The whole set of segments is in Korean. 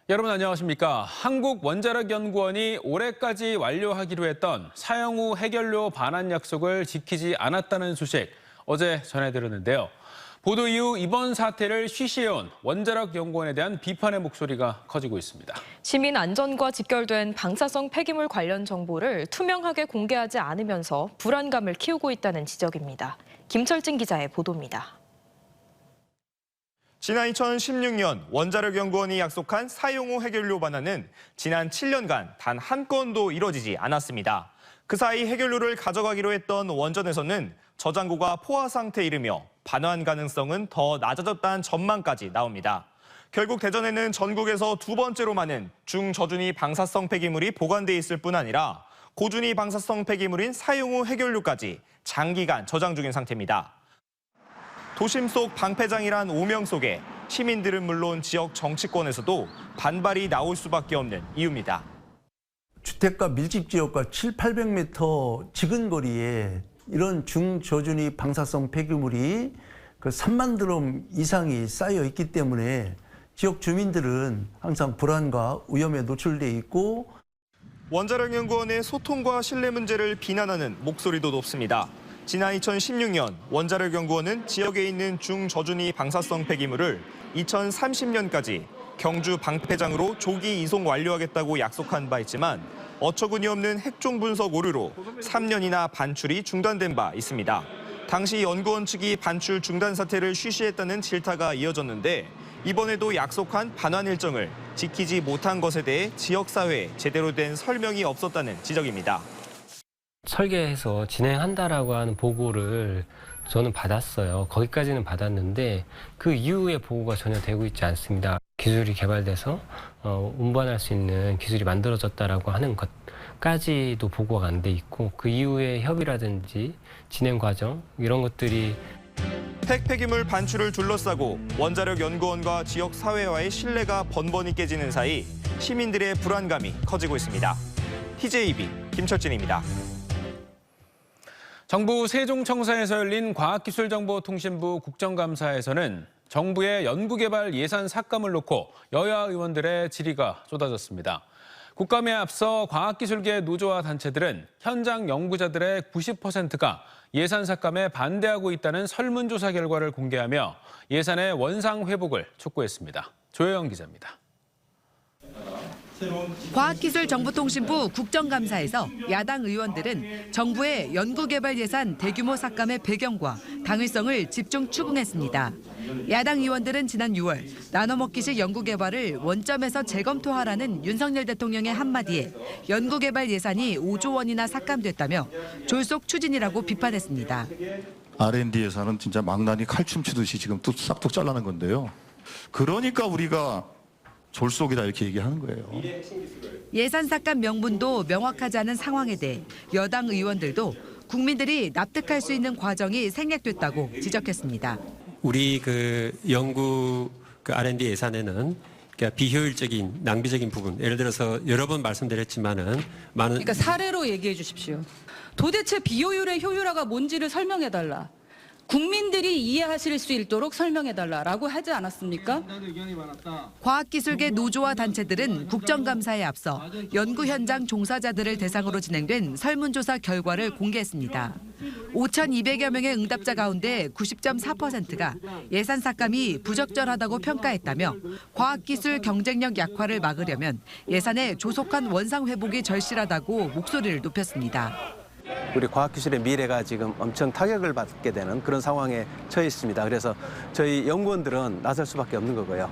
여러분 안녕하십니까? 한국원자력연구원이 올해까지 완료하기로 했던 사용 후 해결료 반환 약속을 지키지 않았다는 소식 어제 전해드렸는데요. 보도 이후 이번 사태를 쉬쉬해온 원자력연구원에 대한 비판의 목소리가 커지고 있습니다. 시민 안전과 직결된 방사성 폐기물 관련 정보를 투명하게 공개하지 않으면서 불안감을 키우고 있다는 지적입니다. 김철진 기자의 보도입니다. 지난 2016년 원자력연구원이 약속한 사용 후 해결료 반환은 지난 7년간 단 한 건도 이뤄지지 않았습니다. 그 사이 해결료를 가져가기로 했던 원전에서는 저장고가 포화 상태에 이르며 반환 가능성은 더 낮아졌다는 전망까지 나옵니다. 결국 대전에는 전국에서 두 번째로 많은 중저준위 방사성 폐기물이 보관돼 있을 뿐 아니라 고준위 방사성 폐기물인 사용 후 해결료까지 장기간 저장 중인 상태입니다. 도심 속 방패장이란 오명 속에 시민들은 물론 지역 정치권에서도 반발이 나올 수밖에 없는 이유입니다. 주택가 밀집 지역과 700~800m 지근 거리에 이런 중저준위 방사성 폐기물이 3만 드럼 이상이 쌓여 있기 때문에 지역 주민들은 항상 불안과 위험에 노출돼 있고 원자력연구원의 소통과 신뢰 문제를 비난하는 목소리도 높습니다. 지난 2016년 원자력연구원은 지역에 있는 중저준위 방사성 폐기물을 2030년까지 경주 방패장으로 조기 이송 완료하겠다고 약속한 바 있지만 어처구니 없는 핵종 분석 오류로 3년이나 반출이 중단된 바 있습니다. 당시 연구원 측이 반출 중단 사태를 쉬쉬했다는 질타가 이어졌는데 이번에도 약속한 반환 일정을 지키지 못한 것에 대해 지역사회에 제대로 된 설명이 없었다는 지적입니다. 설계해서 진행한다라고 하는 보고를 저는 받았어요. 거기까지는 받았는데 그 이후의 보고가 전혀 되고 있지 않습니다. 기술이 개발돼서 운반할 수 있는 기술이 만들어졌다라고 하는 것까지도 보고가 안 돼 있고 그 이후의 협의라든지 진행 과정 이런 것들이 핵 폐기물 반출을 둘러싸고 원자력연구원과 지역 사회와의 신뢰가 번번이 깨지는 사이 시민들의 불안감이 커지고 있습니다. TJB 김철진입니다. 정부 세종청사에서 열린 과학기술정보통신부 국정감사에서는 정부의 연구개발 예산 삭감을 놓고 여야 의원들의 질의가 쏟아졌습니다. 국감에 앞서 과학기술계 노조와 단체들은 현장 연구자들의 90%가 예산 삭감에 반대하고 있다는 설문조사 결과를 공개하며 예산의 원상 회복을 촉구했습니다. 조혜영 기자입니다. 과학기술정보통신부 국정감사에서 야당 의원들은 정부의 연구개발 예산 대규모 삭감의 배경과 당위성을 집중 추궁했습니다. 야당 의원들은 지난 6월 나눠먹기식 연구개발을 원점에서 재검토하라는 윤석열 대통령의 한마디에 연구개발 예산이 5조 원이나 삭감됐다며 졸속 추진이라고 비판했습니다. R&D 예산은 진짜 망나니 칼춤 추듯이 지금 또 싹둑 잘라낸 건데요. 그러니까 우리가 졸속이다 이렇게 얘기하는 거예요. 예산 삭감 명분도 명확하지 않은 상황에 대해 여당 의원들도 국민들이 납득할 수 있는 과정이 생략됐다고 지적했습니다. 우리 연구 R&D 예산에는 비효율적인 낭비적인 부분, 예를 들어서 여러 번 말씀드렸지만은 많은 그러니까 사례로 얘기해 주십시오. 도대체 비효율의 효율화가 뭔지를 설명해 달라. 국민들이 이해하실 수 있도록 설명해달라라고 하지 않았습니까? 과학기술계 노조와 단체들은 국정감사에 앞서 연구 현장 종사자들을 대상으로 진행된 설문조사 결과를 공개했습니다. 5,200여 명의 응답자 가운데 90.4%가 예산 삭감이 부적절하다고 평가했다며 과학기술 경쟁력 약화를 막으려면 예산의 조속한 원상 회복이 절실하다고 목소리를 높였습니다. 우리 과학기술의 미래가 지금 엄청 타격을 받게 되는 그런 상황에 처해 있습니다. 그래서 저희 연구원들은 나설 수밖에 없는 거고요.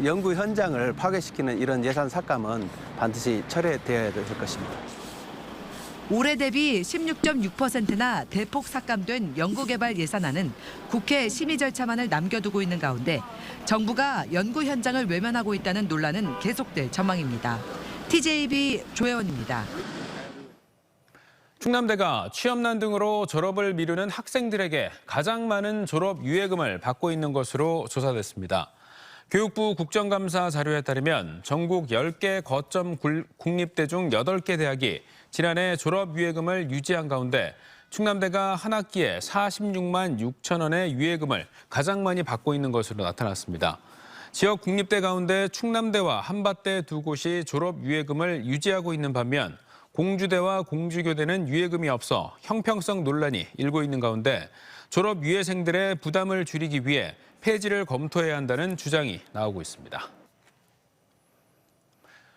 연구 현장을 파괴시키는 이런 예산 삭감은 반드시 철회되어야 될 것입니다. 올해 대비 16.6%나 대폭 삭감된 연구개발 예산안은 국회 심의 절차만을 남겨두고 있는 가운데 정부가 연구 현장을 외면하고 있다는 논란은 계속될 전망입니다. TJB 조혜원입니다. 충남대가 취업난 등으로 졸업을 미루는 학생들에게 가장 많은 졸업 유예금을 받고 있는 것으로 조사됐습니다. 교육부 국정감사 자료에 따르면 전국 10개 거점 국립대 중 8개 대학이 지난해 졸업 유예금을 유지한 가운데 충남대가 한 학기에 46만 6천 원의 유예금을 가장 많이 받고 있는 것으로 나타났습니다. 지역 국립대 가운데 충남대와 한밭대 두 곳이 졸업 유예금을 유지하고 있는 반면 공주대와 공주교대는 유예금이 없어 형평성 논란이 일고 있는 가운데 졸업 유예생들의 부담을 줄이기 위해 폐지를 검토해야 한다는 주장이 나오고 있습니다.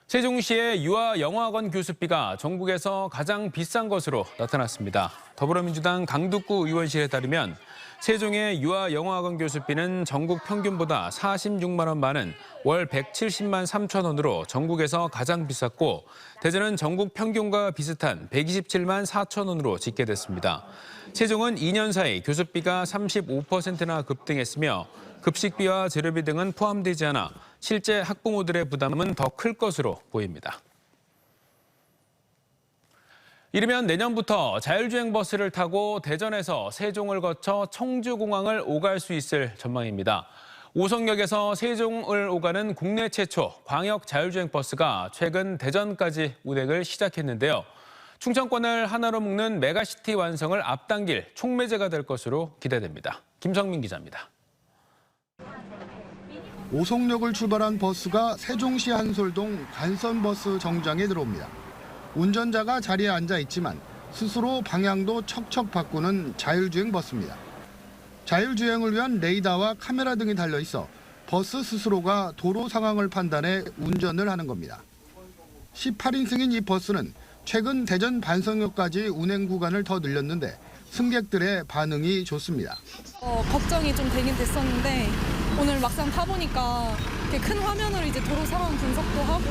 세종시의 유아영어학원 교습비가 전국에서 가장 비싼 것으로 나타났습니다. 더불어민주당 강두구 의원실에 따르면 세종의 유아영어학원 교습비는 전국 평균보다 46만 원 많은 월 170만 3천 원으로 전국에서 가장 비쌌고 대전은 전국 평균과 비슷한 127만 4천 원으로 집계됐습니다. 세종은 2년 사이 교습비가 35%나 급등했으며 급식비와 재료비 등은 포함되지 않아 실제 학부모들의 부담은 더 클 것으로 보입니다. 이르면 내년부터 자율주행 버스를 타고 대전에서 세종을 거쳐 청주공항을 오갈 수 있을 전망입니다. 오송역에서 세종을 오가는 국내 최초 광역 자율주행 버스가 최근 대전까지 운행을 시작했는데요. 충청권을 하나로 묶는 메가시티 완성을 앞당길 촉매제가 될 것으로 기대됩니다. 김성민 기자입니다. 오송역을 출발한 버스가 세종시 한솔동 관선버스 정류장에 들어옵니다. 운전자가 자리에 앉아 있지만 스스로 방향도 척척 바꾸는 자율주행 버스입니다. 자율주행을 위한 레이더와 카메라 등이 달려 있어 버스 스스로가 도로 상황을 판단해 운전을 하는 겁니다. 18인승인 이 버스는 최근 대전 반성역까지 운행 구간을 더 늘렸는데 승객들의 반응이 좋습니다. 걱정이 좀 되긴 됐었는데 오늘 막상 타보니까 큰 화면으로 이제 도로 상황 분석도 하고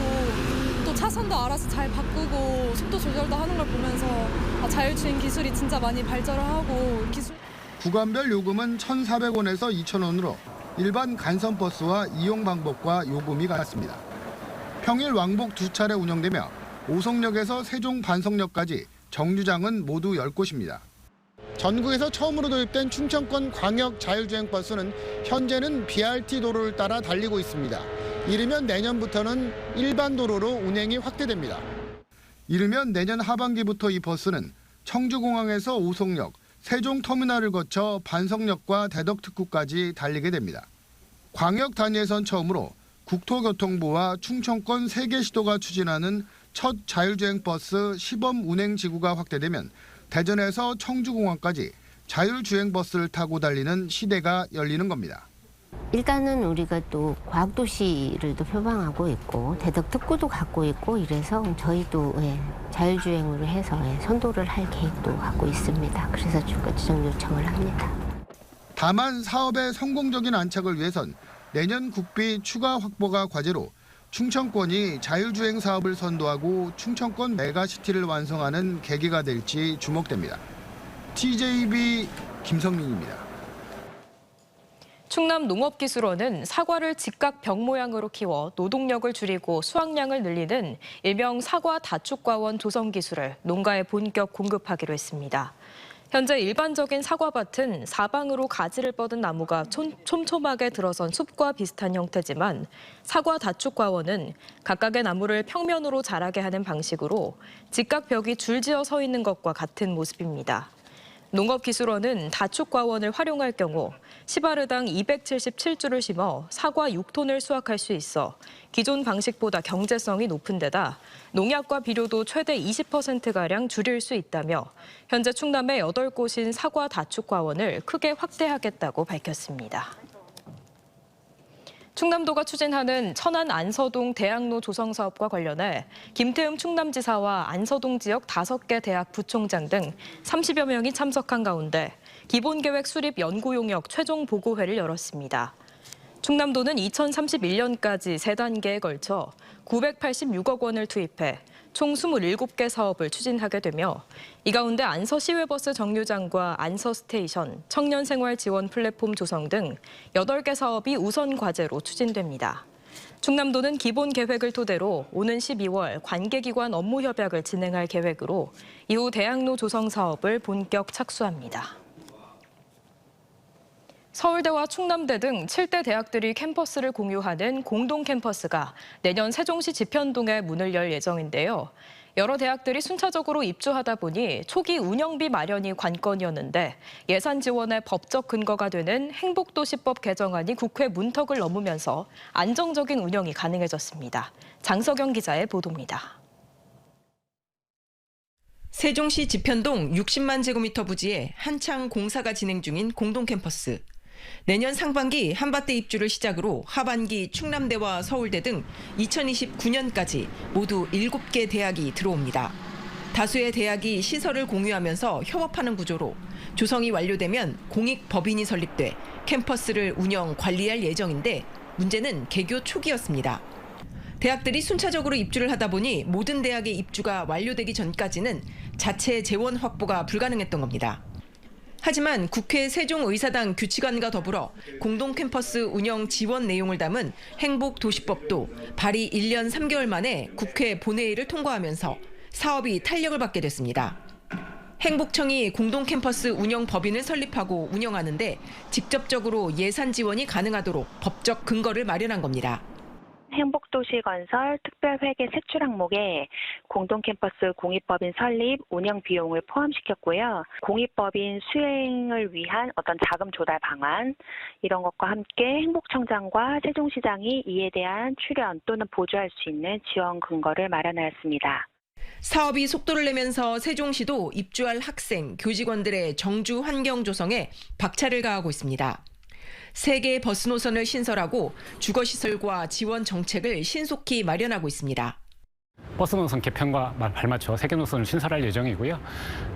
또 차선도 알아서 잘 바꾸고 속도 조절도 하는 걸 보면서 자율주행 기술이 진짜 많이 발전을 하고 구간별 요금은 1,400원에서 2,000원으로 일반 간선버스와 이용 방법과 요금이 같습니다. 평일 왕복 2차례 운영되며 오송역에서 세종 반성역까지 정류장은 모두 10곳입니다. 전국에서 처음으로 도입된 충청권 광역 자율주행 버스는 현재는 BRT 도로를 따라 달리고 있습니다. 이르면 내년부터는 일반 도로로 운행이 확대됩니다. 이르면 내년 하반기부터 이 버스는 청주공항에서 오송역, 세종터미널을 거쳐 반성역과 대덕특구까지 달리게 됩니다. 광역 단위에선 처음으로 국토교통부와 충청권 3개 시도가 추진하는 첫 자율주행 버스 시범 운행 지구가 확대되면 대전에서 청주공항까지 자율주행 버스를 타고 달리는 시대가 열리는 겁니다. 일단은 우리가 또 과학도시를 또 표방하고 있고 대덕특구도 갖고 있고 이래서 저희도 자율주행으로 해서 선도를 할 계획도 갖고 있습니다. 그래서 지정 요청을 합니다. 다만 사업의 성공적인 안착을 위해선 내년 국비 추가 확보가 과제로 충청권이 자율주행 사업을 선도하고 충청권 메가시티를 완성하는 계기가 될지 주목됩니다. TJB 김성민입니다. 충남농업기술원은 사과를 직각 벽 모양으로 키워 노동력을 줄이고 수확량을 늘리는 일명 사과 다축과원 조성 기술을 농가에 본격 공급하기로 했습니다. 현재 일반적인 사과밭은 사방으로 가지를 뻗은 나무가 촘촘하게 들어선 숲과 비슷한 형태지만 사과 다축과원은 각각의 나무를 평면으로 자라게 하는 방식으로 직각벽이 줄지어 서 있는 것과 같은 모습입니다. 농업기술원은 다축과원을 활용할 경우 시바르당 277주를 심어 사과 6톤을 수확할 수 있어 기존 방식보다 경제성이 높은 데다 농약과 비료도 최대 20%가량 줄일 수 있다며 현재 충남의 8곳인 사과 다축과원을 크게 확대하겠다고 밝혔습니다. 충남도가 추진하는 천안 안서동 대학로 조성 사업과 관련해 김태흠 충남지사와 안서동 지역 5개 대학 부총장 등 30여 명이 참석한 가운데 기본계획 수립 연구용역 최종 보고회를 열었습니다. 충남도는 2031년까지 3단계에 걸쳐 986억 원을 투입해 총 27개 사업을 추진하게 되며 이 가운데 안서시외버스 정류장과 안서스테이션, 청년생활지원 플랫폼 조성 등 8개 사업이 우선 과제로 추진됩니다. 충남도는 기본 계획을 토대로 오는 12월 관계기관 업무 협약을 진행할 계획으로 이후 대학로 조성 사업을 본격 착수합니다. 서울대와 충남대 등 7대 대학들이 캠퍼스를 공유하는 공동 캠퍼스가 내년 세종시 지편동에 문을 열 예정인데요. 여러 대학들이 순차적으로 입주하다 보니 초기 운영비 마련이 관건이었는데 예산 지원의 법적 근거가 되는 행복도시법 개정안이 국회 문턱을 넘으면서 안정적인 운영이 가능해졌습니다. 장석영 기자의 보도입니다. 세종시 지편동 60만 제곱미터 부지에 한창 공사가 진행 중인 공동캠퍼스. 내년 상반기 한밭대 입주를 시작으로 하반기 충남대와 서울대 등 2029년까지 모두 7개 대학이 들어옵니다. 다수의 대학이 시설을 공유하면서 협업하는 구조로 조성이 완료되면 공익법인이 설립돼 캠퍼스를 운영, 관리할 예정인데 문제는 개교 초기였습니다. 대학들이 순차적으로 입주를 하다 보니 모든 대학의 입주가 완료되기 전까지는 자체 재원 확보가 불가능했던 겁니다. 하지만 국회 세종의사당 규칙안과 더불어 공동캠퍼스 운영 지원 내용을 담은 행복도시법도 발의 1년 3개월 만에 국회 본회의를 통과하면서 사업이 탄력을 받게 됐습니다. 행복청이 공동캠퍼스 운영 법인을 설립하고 운영하는데 직접적으로 예산 지원이 가능하도록 법적 근거를 마련한 겁니다. 행복도시건설 특별회계 세출 항목에 공동캠퍼스 공익법인 설립, 운영 비용을 포함시켰고요. 공익법인 수행을 위한 어떤 자금 조달 방안 이런 것과 함께 행복청장과 세종시장이 이에 대한 출연 또는 보조할 수 있는 지원 근거를 마련하였습니다. 사업이 속도를 내면서 세종시도 입주할 학생, 교직원들의 정주 환경 조성에 박차를 가하고 있습니다. 3개의 버스 노선을 신설하고 주거시설과 지원 정책을 신속히 마련하고 있습니다. 버스 노선 개편과 발맞춰 3개 노선을 신설할 예정이고요.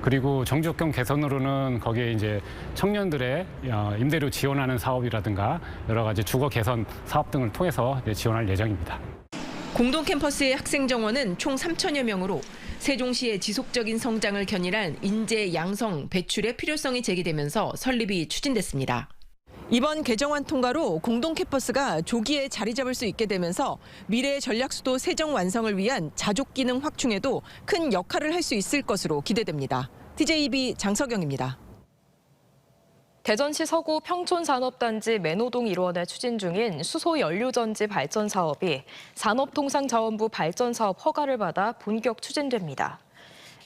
그리고 정주역경 개선으로는 거기에 이제 청년들의 임대료 지원하는 사업이라든가 여러 가지 주거 개선 사업 등을 통해서 지원할 예정입니다. 공동캠퍼스의 학생 정원은 총 3천여 명으로 세종시의 지속적인 성장을 견인한 인재 양성 배출의 필요성이 제기되면서 설립이 추진됐습니다. 이번 개정안 통과로 공동캠퍼스가 조기에 자리 잡을 수 있게 되면서 미래의 전략수도 세종 완성을 위한 자족 기능 확충에도 큰 역할을 할 수 있을 것으로 기대됩니다. TJB 장석영입니다. 대전시 서구 평촌산업단지 매노동 1원에 추진 중인 수소연료전지 발전 사업이 산업통상자원부 발전사업 허가를 받아 본격 추진됩니다.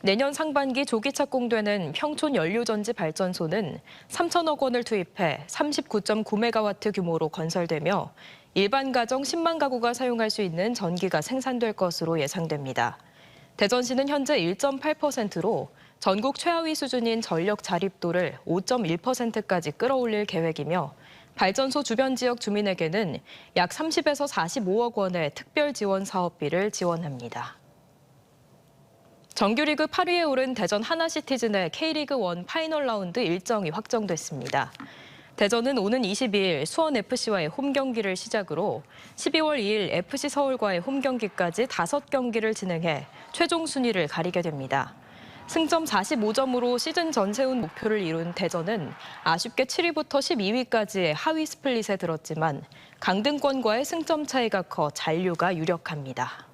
내년 상반기 조기 착공되는 평촌연료전지 발전소는 3천억 원을 투입해 39.9메가와트 규모로 건설되며 일반 가정 10만 가구가 사용할 수 있는 전기가 생산될 것으로 예상됩니다. 대전시는 현재 1.8%로 전국 최하위 수준인 전력 자립도를 5.1%까지 끌어올릴 계획이며 발전소 주변 지역 주민에게는 약 30에서 45억 원의 특별 지원 사업비를 지원합니다. 정규리그 8위에 오른 대전 하나시티즌의 K리그1 파이널 라운드 일정이 확정됐습니다. 대전은 오는 22일 수원FC와의 홈경기를 시작으로 12월 2일 FC 서울과의 홈경기까지 5경기를 진행해 최종 순위를 가리게 됩니다. 승점 45점으로 시즌 전세운 목표를 이룬 대전은 아쉽게 7위부터 12위까지의 하위 스플릿에 들었지만 강등권과의 승점 차이가 커 잔류가 유력합니다.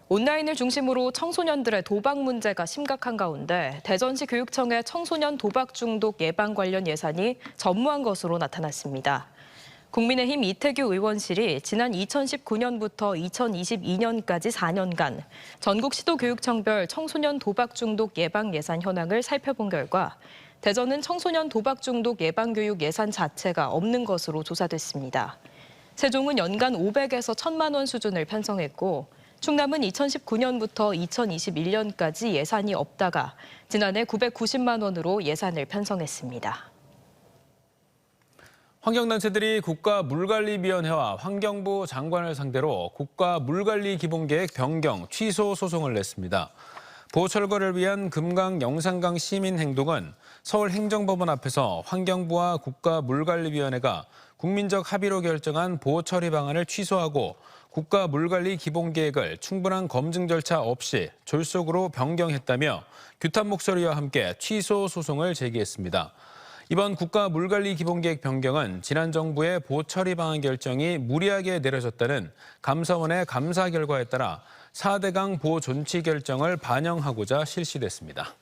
온라인을 중심으로 청소년들의 도박 문제가 심각한 가운데 대전시 교육청의 청소년 도박 중독 예방 관련 예산이 전무한 것으로 나타났습니다. 국민의힘 이태규 의원실이 지난 2019년부터 2022년까지 4년간 전국 시도교육청별 청소년 도박 중독 예방 예산 현황을 살펴본 결과 대전은 청소년 도박 중독 예방 교육 예산 자체가 없는 것으로 조사됐습니다. 세종은 연간 500에서 1,000만 원 수준을 편성했고 충남은 2019년부터 2021년까지 예산이 없다가 지난해 990만 원으로 예산을 편성했습니다. 환경단체들이 국가물관리위원회와 환경부 장관을 상대로 국가물관리기본계획 변경 취소 소송을 냈습니다. 보호철거를 위한 금강 영산강 시민행동은 서울행정법원 앞에서 환경부와 국가물관리위원회가 국민적 합의로 결정한 보호처리 방안을 취소하고 국가물관리기본계획을 충분한 검증 절차 없이 졸속으로 변경했다며 규탄 목소리와 함께 취소 소송을 제기했습니다. 이번 국가물관리기본계획 변경은 지난 정부의 보호처리 방안 결정이 무리하게 내려졌다는 감사원의 감사 결과에 따라 4대강 보호 존치 결정을 반영하고자 실시됐습니다.